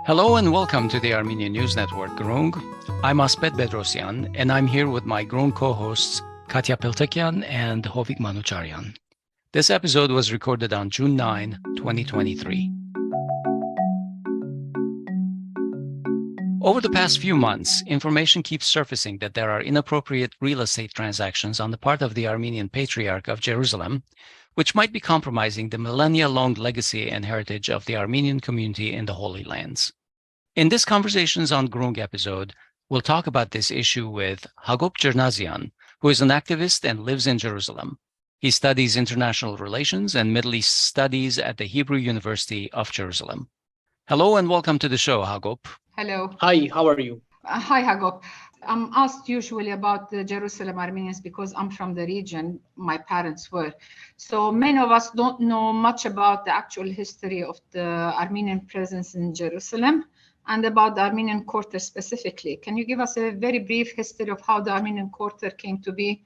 Hello and welcome to the Armenian News Network, Grung. I'm Asbed Bedrossian, and I'm here with my Grung co-hosts, Katia Peltekian and Hovik Manucharyan. This episode was recorded on June 9, 2023. Over the past few months, information keeps surfacing that there are inappropriate real estate transactions on the part of the Armenian Patriarch of Jerusalem, which might be compromising the millennia-long legacy and heritage of the Armenian community in the Holy Lands. In this Conversations on Grung episode, we'll talk about this issue with Hagop Djernazian, who is an activist and lives in Jerusalem. He studies international relations and Middle East studies at the Hebrew University of Jerusalem. Hello and welcome to the show, Hagop. Hello. Hi, how are you? Hi, Hagop. I'm asked usually about the Jerusalem Armenians because I'm from the region, my parents were. So many of us don't know much about the actual history of the Armenian presence in Jerusalem and about the Armenian Quarters specifically. Can you give us a very brief history of how the Armenian Quarter came to be?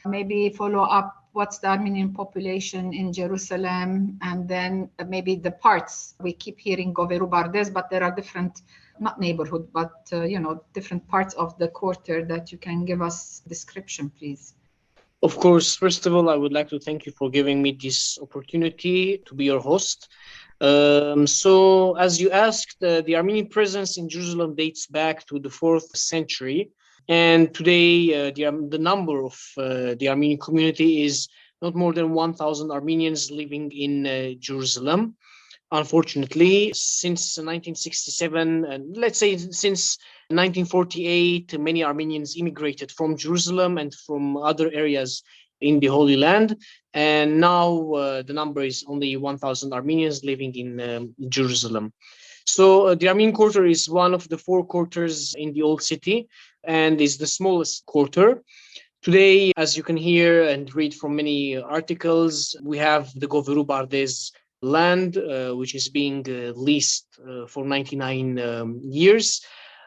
Maybe follow up what's the Armenian population in Jerusalem, and then maybe the parts. We keep hearing Goveru Bardes, but there are different, not neighborhood, but different parts of the quarter that you can give us description, please. Of course, first of all, I would like to thank you for giving me this opportunity to be your host. So as you asked, the Armenian presence in Jerusalem dates back to the 4th century. And today, the number of the Armenian community is not more than 1,000 Armenians living in Jerusalem. Unfortunately, since 1967, and let's say since 1948, many Armenians immigrated from Jerusalem and from other areas in the Holy Land. And now the number is only 1,000 Armenians living in Jerusalem. So the Armenian Quarter is one of the 4 quarters in the Old City and is the smallest quarter. Today, as you can hear and read from many articles, we have the Goveru Bardes land, which is being leased for 99 years.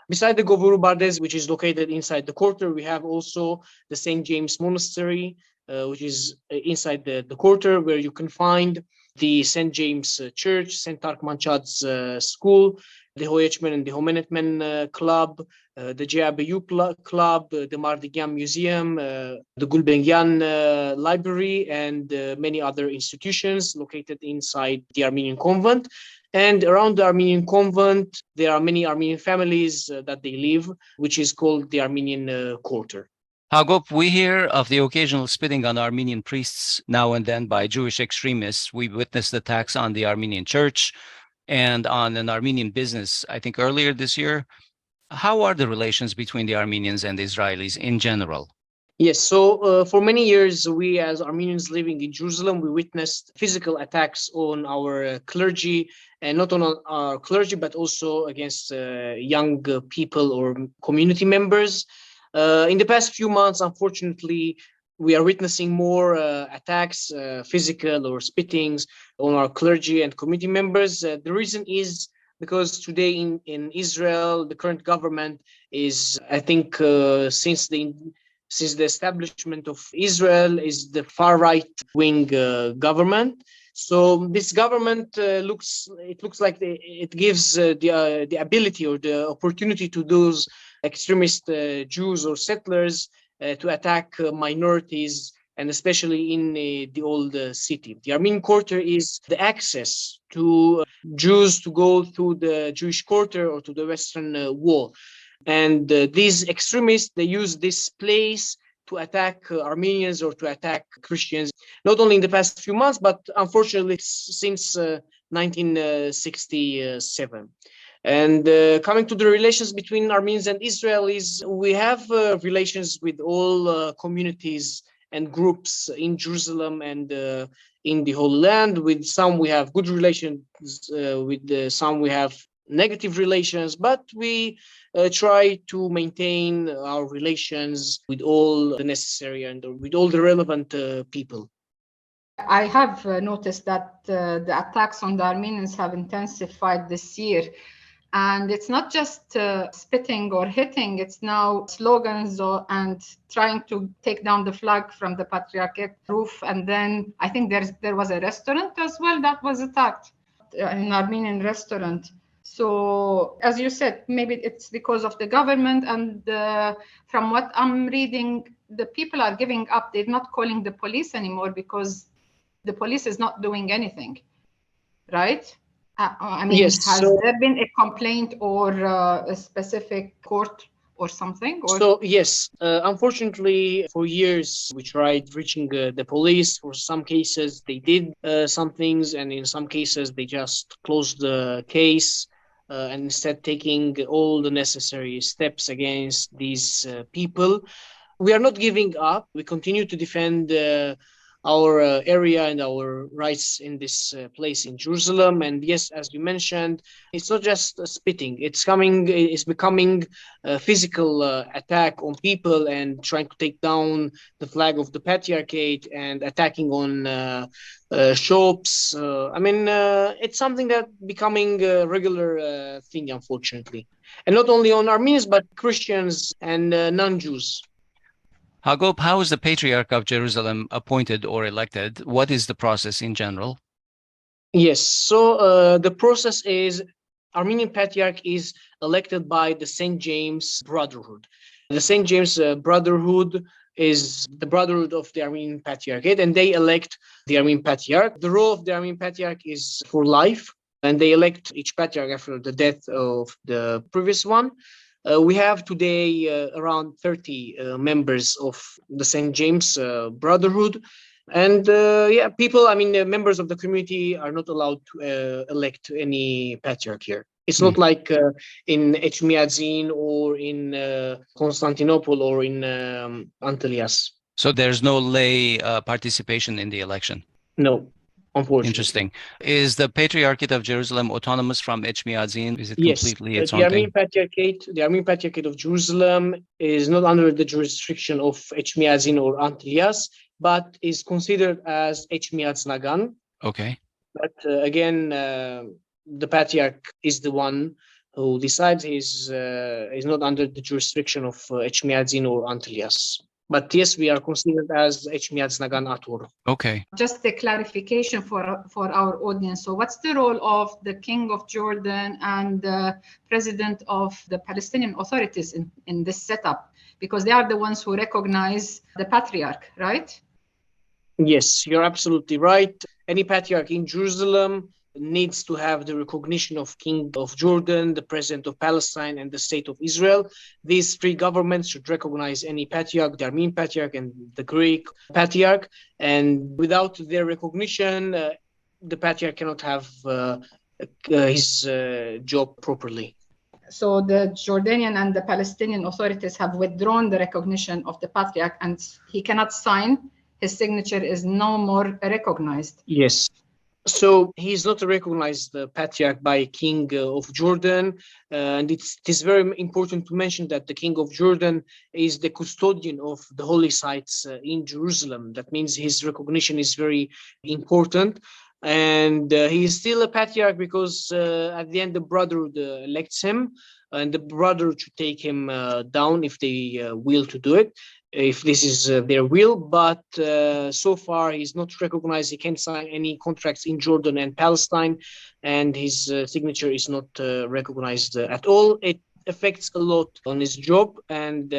Beside the Goveru Bardes, which is located inside the quarter, we have also the St. James Monastery, which is inside the quarter, where you can find the St. James Church, St. Tark School, the Hoyechman and the Homenetmen Club, the JABU Club, the Mardigian Museum, the Gulbenkian Library, and many other institutions located inside the Armenian convent. And around the Armenian convent, there are many Armenian families that they live, which is called the Armenian Quarter. Hagop, we hear of the occasional spitting on Armenian priests now and then by Jewish extremists. We witnessed attacks on the Armenian church and on an Armenian business, I think earlier this year. How are the relations between the Armenians and the Israelis in general? Yes, so for many years, we as Armenians living in Jerusalem, we witnessed physical attacks on our clergy, and not on our clergy, but also against young people or community members. In the past few months, unfortunately, we are witnessing more attacks, physical or spittings on our clergy and community members. The reason is because today in Israel, the current government is, I think, since the establishment of Israel, is the far right-wing government. So this government looks like it gives the ability or the opportunity to those extremist Jews or settlers to attack minorities, and especially in the old city. The Armenian Quarter is the access to Jews to go through the Jewish quarter or to the Western Wall. And these extremists, they use this place to attack Armenians or to attack Christians, not only in the past few months, but unfortunately since 1967. And coming to the relations between Armenians and Israelis, we have relations with all communities and groups in Jerusalem and in the Holy Land. With some we have good relations, with some we have negative relations, but we try to maintain our relations with all the necessary and with all the relevant people. I have noticed that the attacks on the Armenians have intensified this year. And it's not just spitting or hitting, it's now slogans and trying to take down the flag from the Patriarchate roof. And then I think there was a restaurant as well that was attacked, an Armenian restaurant. So, as you said, maybe it's because of the government, and from what I'm reading, the people are giving up. They're not calling the police anymore because the police is not doing anything, right? I mean, Yes. has there been a complaint or a specific court or something? Or? So yes, unfortunately, for years we tried reaching the police. For some cases, they did some things, and in some cases, they just closed the case and instead taking all the necessary steps against these people. We are not giving up. We continue to defend our area and our rights in this place in Jerusalem. And yes, as you mentioned, it's not just spitting. It's becoming a physical attack on people and trying to take down the flag of the Patriarchate and attacking on shops. It's something that becoming a regular thing, unfortunately. And not only on Armenians, but Christians and non-Jews. Hagop, how is the Patriarch of Jerusalem appointed or elected? What is the process in general? Yes, so the process is Armenian Patriarch is elected by the St. James Brotherhood. The St. James Brotherhood is the brotherhood of the Armenian Patriarchate, and they elect the Armenian Patriarch. The role of the Armenian Patriarch is for life, and they elect each Patriarch after the death of the previous one. We have today around 30 members of the St. James Brotherhood. And members of the community are not allowed to elect any patriarch here. It's not like in Etchmiadzin or in Constantinople or in Antelias. So there's no lay participation in the election? No. Unfortunately. Interesting. Is the Patriarchate of Jerusalem autonomous from Etchmiadzin? Is it completely its own thing? The Armenian Patriarchate of Jerusalem is not under the jurisdiction of Etchmiadzin or Antelias, but is considered as Etchmiadzin. Okay. But again, the Patriarch is the one who decides. He's not under the jurisdiction of Etchmiadzin or Antelias. But yes, we are considered as Etchmiadzin Atur. Okay. Just a clarification for our audience. So what's the role of the King of Jordan and the President of the Palestinian authorities in this setup? Because they are the ones who recognize the Patriarch, right? Yes, you're absolutely right. Any Patriarch in Jerusalem needs to have the recognition of King of Jordan, the President of Palestine, and the State of Israel. These three governments should recognize any Patriarch, the Armenian Patriarch and the Greek Patriarch. And without their recognition, the Patriarch cannot have his job properly. So the Jordanian and the Palestinian authorities have withdrawn the recognition of the Patriarch, and he cannot sign. His signature is no more recognized. Yes. So he's not recognized the Patriarch by King of Jordan. And it is very important to mention that the King of Jordan is the custodian of the holy sites in Jerusalem. That means his recognition is very important. And he is still a Patriarch because at the end, the brotherhood elects him. And the brotherhood should take him down if they will to do it, if this is their will, but so far he's not recognized. He can't sign any contracts in Jordan and Palestine, and his signature is not recognized at all. It affects a lot on his job and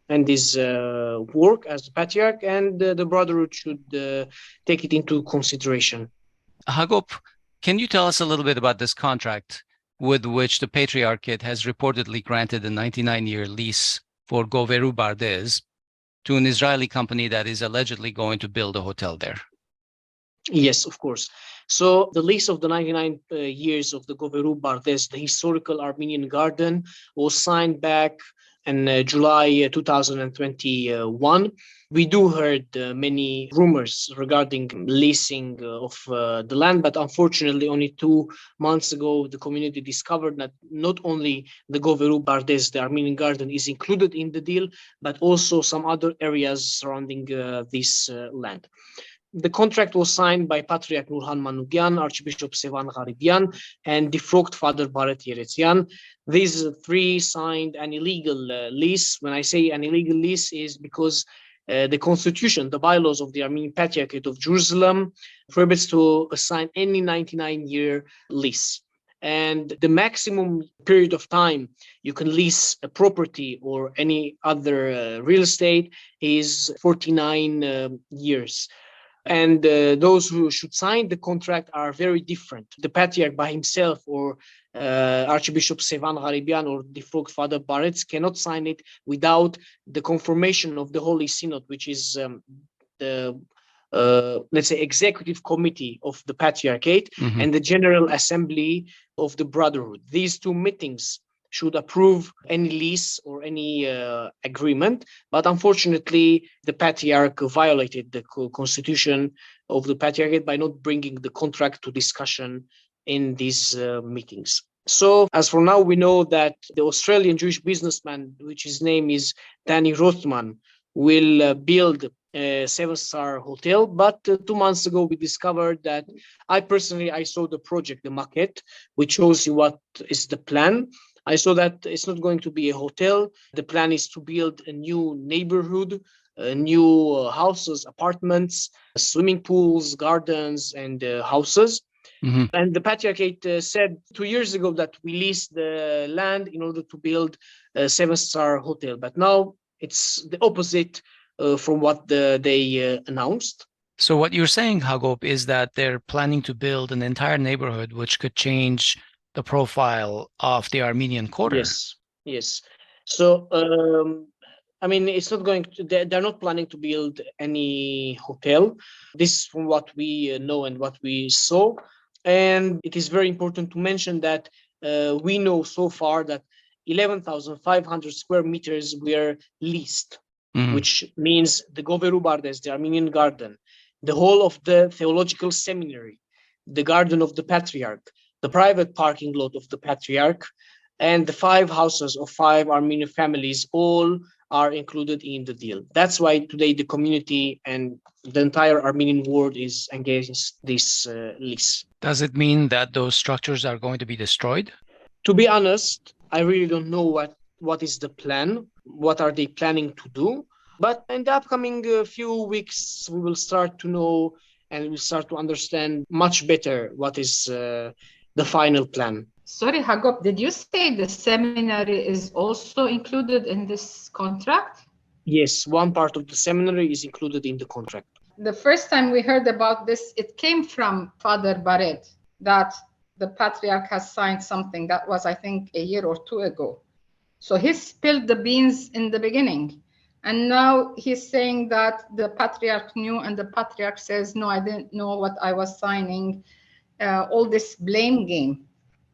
his work as the Patriarch, and the brotherhood should take it into consideration. Hagop, can you tell us a little bit about this contract with which the Patriarchate has reportedly granted a 99-year lease for Goveru Bardez to an Israeli company that is allegedly going to build a hotel there? Yes, of course. So the lease of the 99 years of the Goveru Bardez, the historical Armenian garden, was signed back in July 2021. We do heard many rumors regarding leasing of the land, but unfortunately only 2 months ago, the community discovered that not only the Goveru Bardez, the Armenian garden, is included in the deal, but also some other areas surrounding this land. The contract was signed by Patriarch Nurhan Manukyan, Archbishop Sevan Gharibian, and defrocked Father Baret Yeretsian. These three signed an illegal lease. When I say an illegal lease, is because the constitution, the bylaws of the Armenian Patriarchate of Jerusalem, prohibits to assign any 99-year lease. And the maximum period of time you can lease a property or any other real estate is 49 years. And those who should sign the contract are very different. The Patriarch by himself or Archbishop Sevan Gharibian or Defrocked Father Barretz cannot sign it without the confirmation of the Holy Synod, which is the let's say executive committee of the Patriarchate and the General Assembly of the Brotherhood. These two meetings should approve any lease or any agreement. But unfortunately, the Patriarch violated the constitution of the Patriarchate by not bringing the contract to discussion in these meetings. So as for now, we know that the Australian Jewish businessman, which his name is Danny Rothman, will build a 7-star hotel. But 2 months ago, we discovered that I saw the project, the maquette, which shows you what is the plan. I saw that it's not going to be a hotel. The plan is to build a new neighborhood, new houses, apartments, swimming pools, gardens, and houses. And the Patriarchate said 2 years ago that we leased the land in order to build a 7-star hotel. But now it's the opposite from what they announced. So what you're saying, Hagop, is that they're planning to build an entire neighborhood which could change the profile of the Armenian Quarter. Yes. So, I mean, it's not going to, they're not planning to build any hotel. This is from what we know and what we saw. And it is very important to mention that we know so far that 11,500 square meters were leased, which means the Goveru Bardes, the Armenian garden, the whole of the theological seminary, the garden of the Patriarch, the private parking lot of the Patriarch, and the 5 houses of 5 Armenian families all are included in the deal. That's why today the community and the entire Armenian world is against this lease. Does it mean that those structures are going to be destroyed? To be honest, I really don't know what is the plan, what are they planning to do. But in the upcoming few weeks, we will start to know and we'll start to understand much better what is the final plan. Sorry, Hagop, did you say the seminary is also included in this contract? Yes, one part of the seminary is included in the contract. The first time we heard about this, it came from Father Barret, that the Patriarch has signed something. That was, I think, a year or 2 ago. So he spilled the beans in the beginning. And now he's saying that the Patriarch knew, and the Patriarch says, no, I didn't know what I was signing. All this blame game.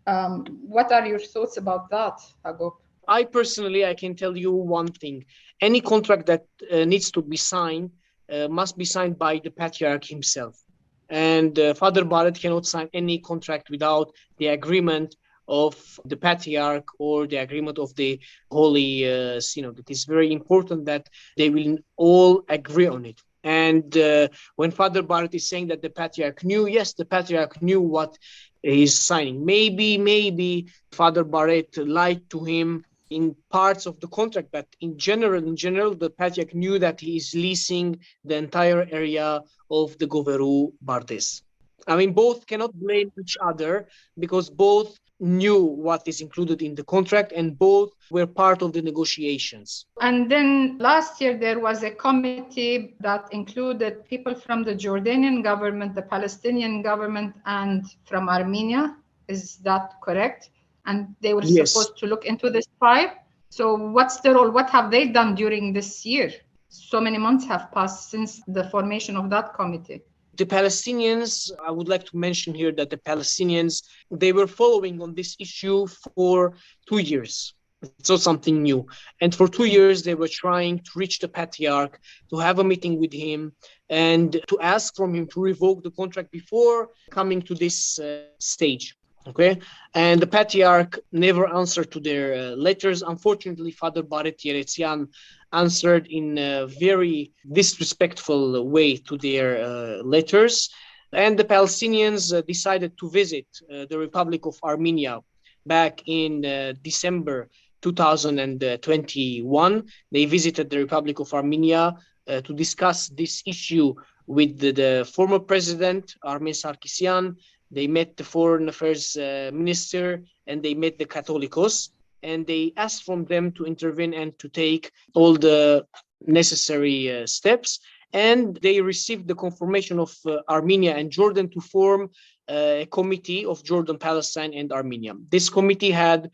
What are your thoughts about that, Hagop? I can tell you one thing. Any contract that needs to be signed must be signed by the Patriarch himself. And Father Barret cannot sign any contract without the agreement of the Patriarch or the agreement of the Holy Synod. It is very important that they will all agree on it. And when Father Barret is saying that the Patriarch knew, yes, the Patriarch knew what he's signing. Maybe Father Barret lied to him in parts of the contract, but in general, the Patriarch knew that he is leasing the entire area of the Goveru Bardes. I mean, both cannot blame each other because both knew what is included in the contract and both were part of the negotiations. And then last year, there was a committee that included people from the Jordanian government, the Palestinian government, and from Armenia. Is that correct? And they were supposed to look into this file. So what's their role? What have they done during this year? So many months have passed since the formation of that committee. The Palestinians, I would like to mention here that the Palestinians, they were following on this issue for 2 years. It's not something new. And for 2 years, they were trying to reach the Patriarch, to have a meeting with him, and to ask from him to revoke the contract before coming to this stage. Okay, and the Patriarch never answered to their letters. Unfortunately, Father Barret Djernazian answered in a very disrespectful way to their letters. And the Palestinians decided to visit the Republic of Armenia back in December 2021. They visited the Republic of Armenia to discuss this issue with the former president, Armen Sarkisian, They met the foreign affairs minister, and they met the Catholicos, and they asked from them to intervene and to take all the necessary steps. And they received the confirmation of Armenia and Jordan to form a committee of Jordan, Palestine, and Armenia. This committee had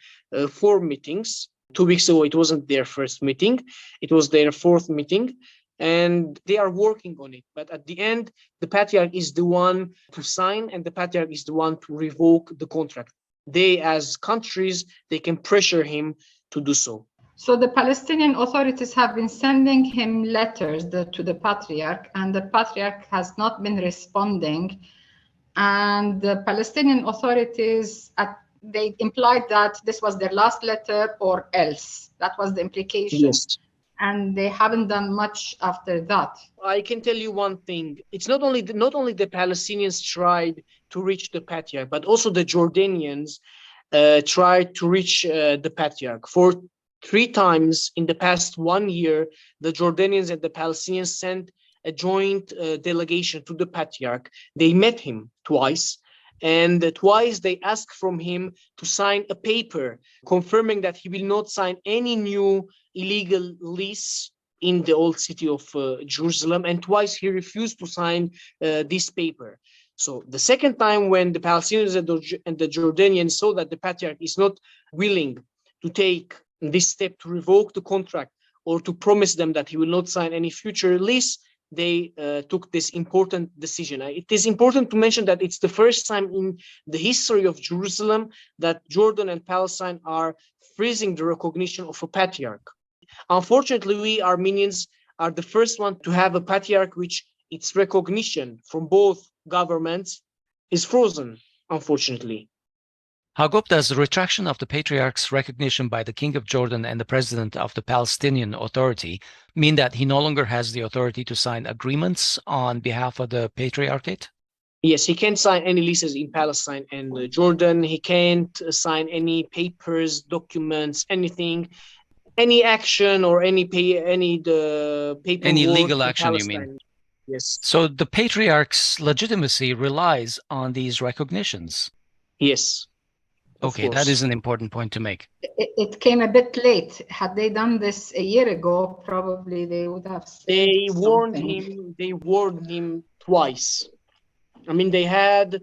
4 meetings. 2 weeks ago, it wasn't their first meeting. It was their 4th meeting. And they are working on it. But at the end, the Patriarch is the one to sign, and the Patriarch is the one to revoke the contract. They, as countries, they can pressure him to do so. So the Palestinian authorities have been sending him letters to the Patriarch, and the Patriarch has not been responding. And the Palestinian authorities, they implied that this was their last letter or else. That was the implication. Yes. And they haven't done much after that. I can tell you one thing. It's not only the Palestinians tried to reach the Patriarch, but also the Jordanians tried to reach the Patriarch. For 3 times in the past 1 year, the Jordanians and the Palestinians sent a joint delegation to the Patriarch. They met him twice, and twice they asked from him to sign a paper confirming that he will not sign any new illegal lease in the old city of Jerusalem, and twice he refused to sign this paper. So the second time, when the Palestinians and the Jordanians saw that the Patriarch is not willing to take this step to revoke the contract or to promise them that he will not sign any future lease, they took this important decision. It is important to mention that it's the first time in the history of Jerusalem that Jordan and Palestine are freezing the recognition of a Patriarch. Unfortunately, we Armenians are the first one to have a Patriarch which its recognition from both governments is frozen, unfortunately. Hagop, does the retraction of the Patriarch's recognition by the King of Jordan and the President of the Palestinian Authority mean that he no longer has the authority to sign agreements on behalf of the Patriarchate? Yes, he can't sign any leases in Palestine and Jordan. He can't sign any papers, documents, anything, any action or any paperwork. Any legal action, Palestine. you mean? Yes. So the Patriarch's legitimacy relies on these recognitions. Yes. Okay, that is an important point to make. It came a bit late. Had they done this a year ago, probably they would have said They warned something. him. They warned him twice. I mean, they had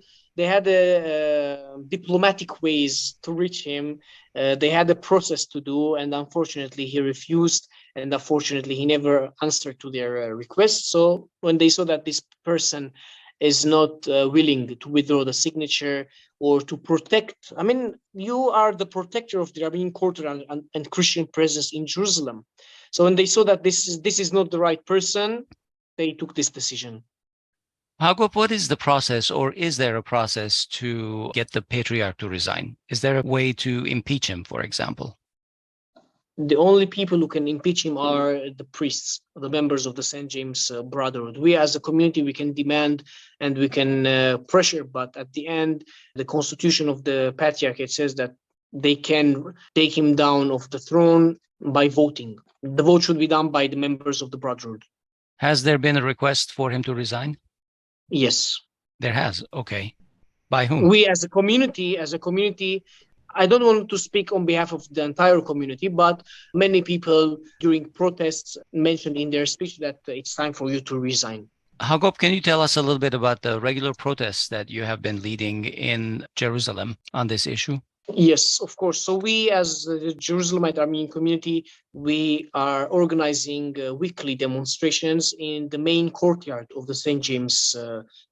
diplomatic ways to reach him. They had a process to do, and unfortunately, he refused. And unfortunately, he never answered to their request. So when they saw that this person is not willing to withdraw the signature or to protect, I mean, you are the protector of the Armenian Quarters and Christian presence in Jerusalem. So when they saw that this is not the right person, they took this decision. Hagop, what is the process, or is there a process to get the Patriarch to resign? Is there a way to impeach him, for example? The only people who can impeach him are the priests, the members of the St. James Brotherhood. We as a community, we can demand and we can pressure, but at the end, the constitution of the Patriarchate says that they can take him down off the throne by voting. The vote should be done by the members of the Brotherhood. Has there been a request for him to resign? Yes. There has. Okay. By whom? We as a community, I don't want to speak on behalf of the entire community, but many people during protests mentioned in their speech that it's time for you to resign. Hagop, can you tell us a little bit about the regular protests that you have been leading in Jerusalem on this issue? Yes, of course. So we, as the Jerusalemite Armenian community, we are organizing weekly demonstrations in the main courtyard of the St. James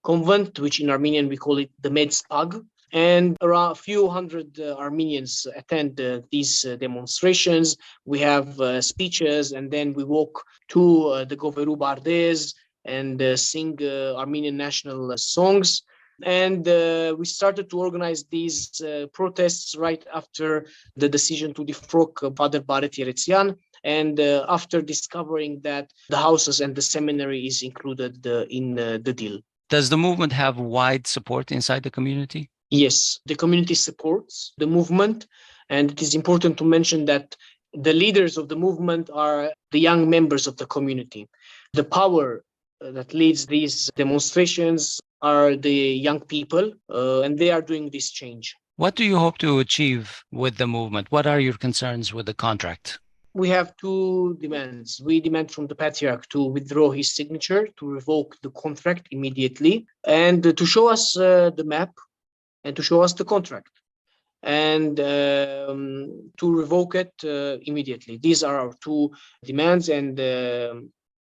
Convent, which in Armenian we call it the Medspag. And around a few hundred Armenians attend these demonstrations. We have speeches, and then we walk to the Goveru Bardez and sing Armenian national songs. And we started to organize these protests right after the decision to defrock Father Baret Yeretsian, and after discovering that the houses and the seminary is included in the deal. Does the movement have wide support inside the community? Yes, the community supports the movement, and it is important to mention that the leaders of the movement are the young members of the community. The power that leads these demonstrations are the young people, and they are doing this change. What do you hope to achieve with the movement? What are your concerns with the contract? We have two demands. We demand from the Patriarch to withdraw his signature, to revoke the contract immediately, and to show us the map and to show us the contract, and to revoke it immediately. These are our two demands, and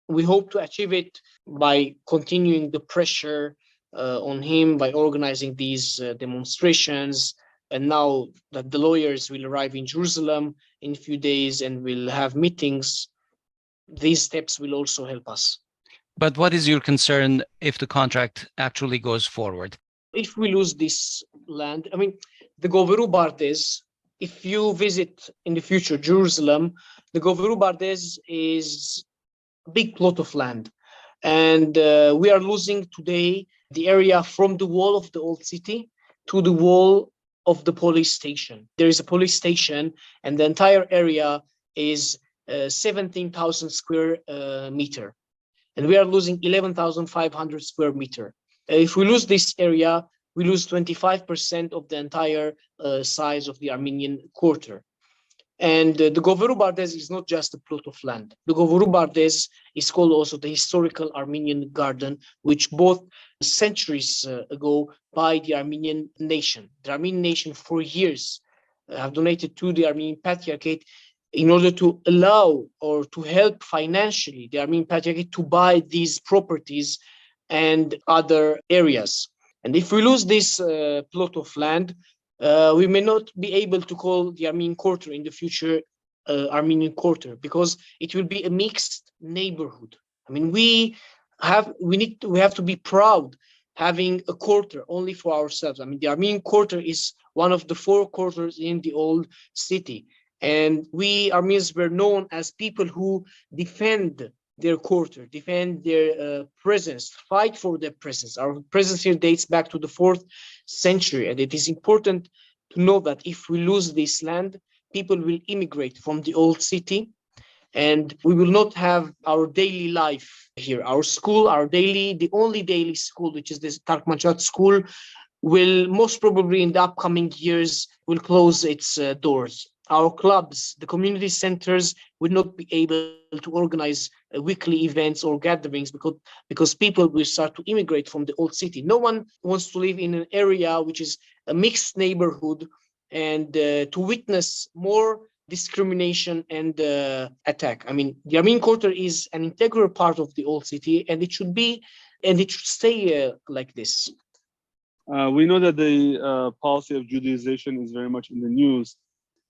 we hope to achieve it by continuing the pressure on him, by organizing these demonstrations. And now that the lawyers will arrive in Jerusalem in a few days and will have meetings, these steps will also help us. But what is your concern if the contract actually goes forward? If we lose this land, I mean, the Goveru Bardes, if you visit in the future Jerusalem, the Goveru Bardes is a big plot of land. And we are losing today the area from the wall of the old city to the wall of the police station. There is a police station, and the entire area is 17,000 square meter. And we are losing 11,500 square meter. If we lose this area, we lose 25% of the entire size of the Armenian Quarter. And the Goveru Bardes is not just a plot of land. The Goveru Bardes is called also the historical Armenian garden, which both centuries ago by the Armenian nation. The Armenian nation for years have donated to the Armenian Patriarchate in order to allow or to help financially the Armenian Patriarchate to buy these properties and other areas. And if we lose this plot of land, we may not be able to call the Armenian Quarter in the future Armenian Quarter, because it will be a mixed neighborhood. I mean, we have to be proud having a quarter only for ourselves. I mean, the Armenian Quarter is one of the 4 quarters in the old city, and we Armenians were known as people who defend their quarter, defend their presence, fight for their presence. Our presence here dates back to the 4th century, and it is important to know that if we lose this land, people will immigrate from the old city, and we will not have our daily life here. Our school, the only daily school, which is this Tarkmanchat school, will most probably in the upcoming years will close its doors. Our clubs, the community centers will not be able to organize weekly events or gatherings because people will start to immigrate from the old city. No one wants to live in an area which is a mixed neighborhood and to witness more discrimination and attack. I mean, the Armenian Quarter is an integral part of the old city, and it should stay like this. We know that the policy of Judaization is very much in the news.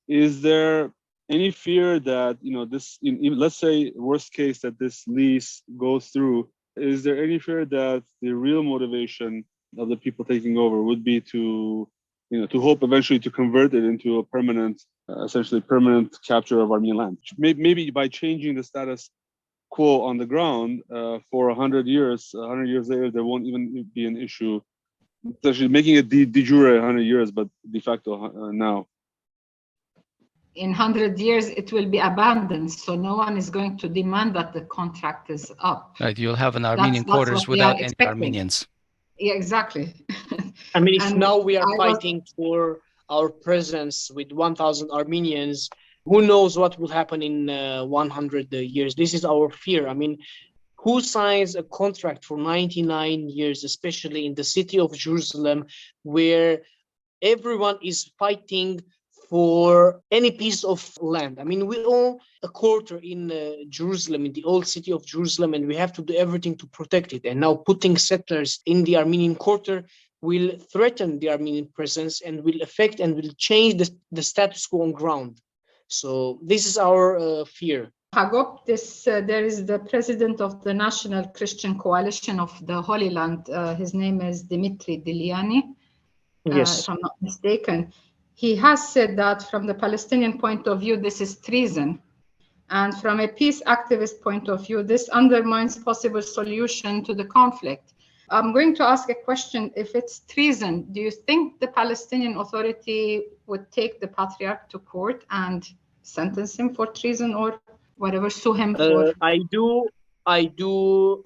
Is there any fear that, let's say worst case that this lease goes through, is there any fear that the real motivation of the people taking over would be to hope eventually to convert it into a permanent, essentially permanent capture of Armenian land? Maybe by changing the status quo on the ground for 100 years later, there won't even be an issue, especially making it de jure 100 years, but de facto now. In 100 years, it will be abandoned, so no one is going to demand that the contract is up. Right, you'll have an Armenian Quarters without any Armenians. Yeah, exactly. I mean, if now we are fighting for our presence with 1,000 Armenians, who knows what will happen in 100 years? This is our fear. I mean, who signs a contract for 99 years, especially in the city of Jerusalem, where everyone is fighting for any piece of land? I mean, we own a quarter in Jerusalem, in the old city of Jerusalem, and we have to do everything to protect it. And now putting settlers in the Armenian Quarter will threaten the Armenian presence and will affect and will change the status quo on ground. So this is our fear. Hagop, there is the president of the National Christian Coalition of the Holy Land. His name is Dimitri Diliani, yes, if I'm not mistaken. He has said that from the Palestinian point of view, this is treason. And from a peace activist point of view, this undermines possible solution to the conflict. I'm going to ask a question. If it's treason, do you think the Palestinian Authority would take the Patriarch to court and sentence him for treason or whatever, sue him for? I do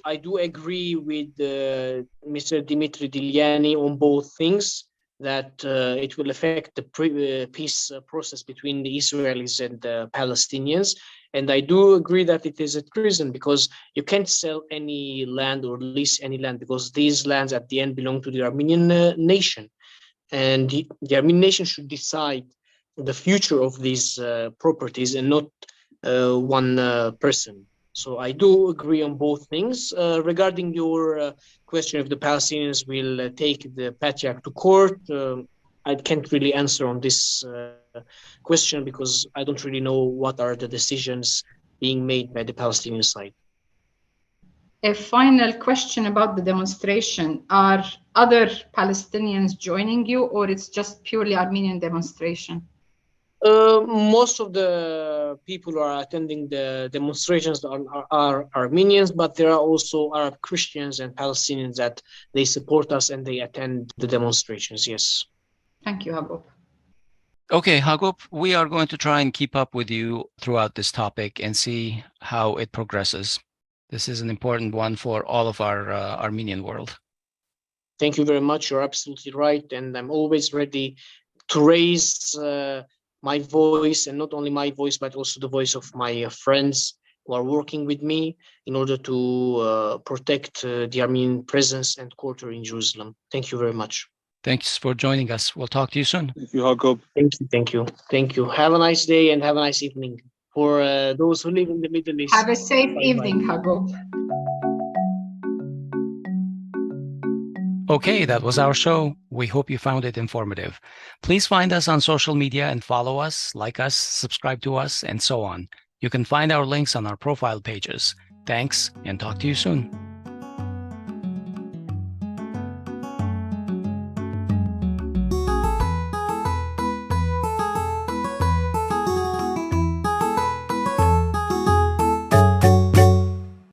agree with Mr. Dimitri Diliani on both things, that it will affect the peace process between the Israelis and the Palestinians. And I do agree that it is a treason, because you can't sell any land or lease any land, because these lands at the end belong to the Armenian nation. And the Armenian nation should decide the future of these properties, and not one person. So I do agree on both things. Regarding your question, if the Palestinians will take the Patriarch to court, I can't really answer on this question, because I don't really know what are the decisions being made by the Palestinian side. A final question about the demonstration. Are other Palestinians joining you, or it's just purely Armenian demonstration? Most of the people who are attending the demonstrations are Armenians, but there are also Arab Christians and Palestinians that they support us and they attend the demonstrations. Yes. Thank you, Hagop. Okay, Hagop, we are going to try and keep up with you throughout this topic and see how it progresses. This is an important one for all of our Armenian world. Thank you very much. You're absolutely right. And I'm always ready to raise my voice, and not only my voice, but also the voice of my friends who are working with me in order to protect the Armenian presence and quarter in Jerusalem. Thank you very much. Thanks for joining us. We'll talk to you soon. Thank you, Hagop. Thank you. Have a nice day and have a nice evening. For those who live in the Middle East. Have a safe evening, Hagop. Okay, that was our show. We hope you found it informative. Please find us on social media and follow us, like us, subscribe to us, and so on. You can find our links on our profile pages. Thanks, and talk to you soon.